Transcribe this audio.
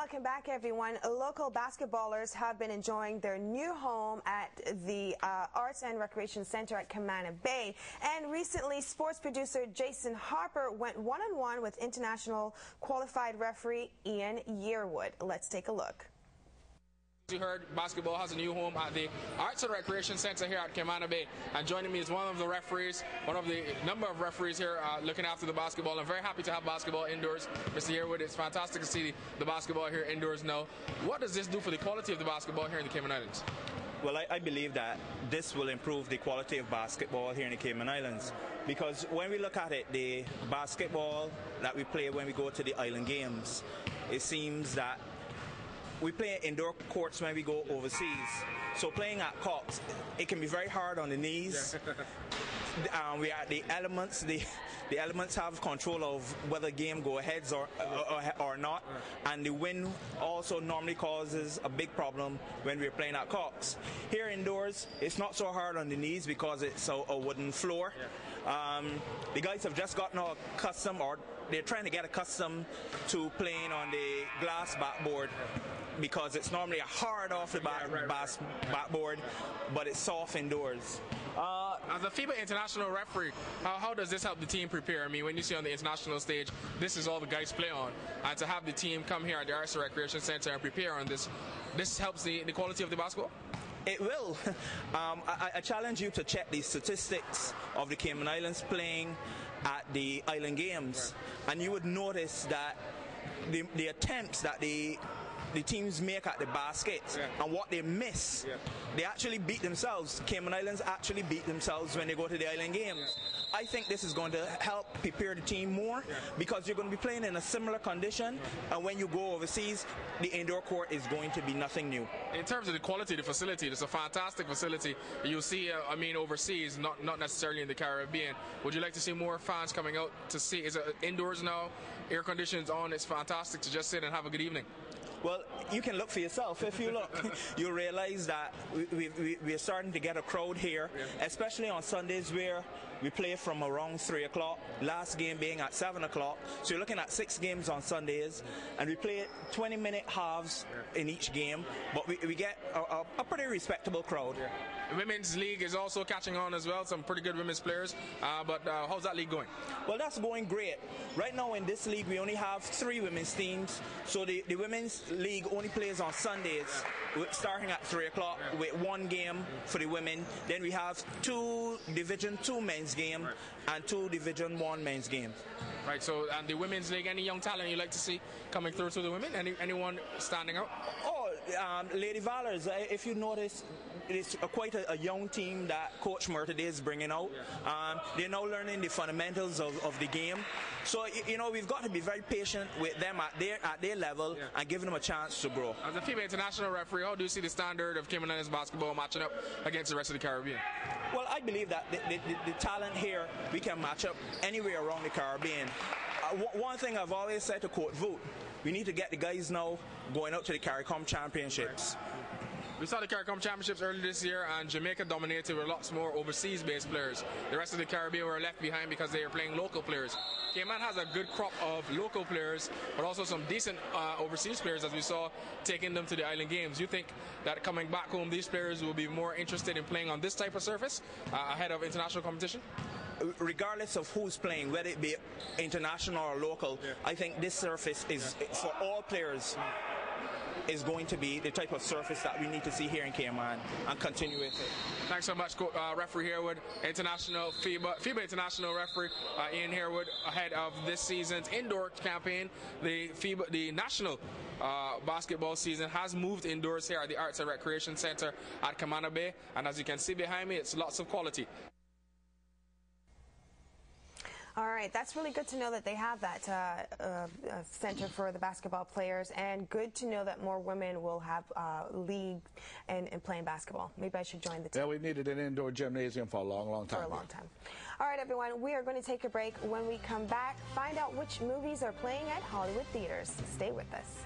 Welcome back, everyone. Local basketballers have been enjoying their new home at the Arts and Recreation Center at Camana Bay. And recently, sports producer Jason Harper went one-on-one with international qualified referee Ian Yearwood. Let's take a look. You heard basketball has a new home at the Arts and Recreation Center here at Camana Bay, and joining me is one of the referees, one of the number of referees here looking after the basketball. I'm very happy to have basketball indoors. Mr. Yearwood, it's fantastic to see the basketball here indoors now. What does this do for the quality of the basketball here in the Cayman Islands? Well, I believe that this will improve the quality of basketball here in the Cayman Islands, because when we look at it, the basketball that we play when we go to the island games, it seems that we play indoor courts when we go overseas. So playing at courts, it can be very hard on the knees. We are the elements. The elements have control of whether the game go heads or not, and the wind also normally causes a big problem when we're playing at courts. Here indoors, it's not so hard on the knees because it's a wooden floor. The guys have just gotten accustomed, or they're trying to get accustomed to playing on the glass backboard, because it's normally a hard off the backboard, but it's soft indoors. As a FIBA international referee, how does this help the team prepare? I mean, when you see on the international stage, this is all the guys play on, and to have the team come here at the Arts and Recreation Center and prepare on this helps the quality of the basketball? It will. I challenge you to check the statistics of the Cayman Islands playing at the island games, and you would notice that the attempts that the teams make at the basket and what they miss, they actually beat themselves. Cayman Islands actually beat themselves when they go to the island games. I think this is going to help prepare the team more, because you're going to be playing in a similar condition, and when you go overseas, the indoor court is going to be nothing new. In terms of the quality of the facility, it's a fantastic facility. You'll see, overseas, not necessarily in the Caribbean. Would you like to see more fans coming out to see? Is it indoors now, air conditioners on? It's fantastic to just sit and have a good evening. Well, you can look for yourself. If you look, you'll realize that we're starting to get a crowd here, especially on Sundays where we play from around 3 o'clock, last game being at 7 o'clock. So you're looking at 6 games on Sundays, and we play 20-minute halves in each game, but we get a pretty respectable crowd. The Women's League is also catching on as well, some pretty good women's players, but how's that league going? Well, that's going great. Right now in this league, we only have 3 women's teams, so the Women's League only plays on Sundays, starting at 3 o'clock with 1 game for the women. Then we have 2 Division 2 men's game and 2 Division 1 men's games. Right, so and the Women's League, any young talent you like to see coming through to the women? Anyone standing out? Lady Valors, if you notice, it's quite a young team that Coach Murtad is bringing out. They're now learning the fundamentals of the game. So, we've got to be very patient with them at their level and giving them a chance to grow. As a FIBA international referee, how do you see the standard of Cayman Islands basketball matching up against the rest of the Caribbean? Well, I believe that the talent here, we can match up anywhere around the Caribbean. One thing I've always said to Coach Voot, we need to get the guys now going out to the CARICOM Championships. We saw the CARICOM Championships earlier this year, and Jamaica dominated with lots more overseas-based players. The rest of the Caribbean were left behind because they are playing local players. Cayman has a good crop of local players, but also some decent overseas players, as we saw, taking them to the island games. You think that coming back home, these players will be more interested in playing on this type of surface ahead of international competition? Regardless of who's playing, whether it be international or local, I think this surface is, for all players, is going to be the type of surface that we need to see here in Cayman, and continue with it. Thanks so much, referee Yearwood, international FIBA international referee Ian Yearwood, ahead of this season's indoor campaign. The national basketball season has moved indoors here at the Arts and Recreation Center at Camana Bay, and as you can see behind me, it's lots of quality. All right, that's really good to know that they have that center for the basketball players, and good to know that more women will have league and playing basketball. Maybe I should join the team. Yeah, we've needed an indoor gymnasium for a long, long time. For a long time. All right, everyone, we are going to take a break. When we come back, find out which movies are playing at Hollywood theaters. Stay with us.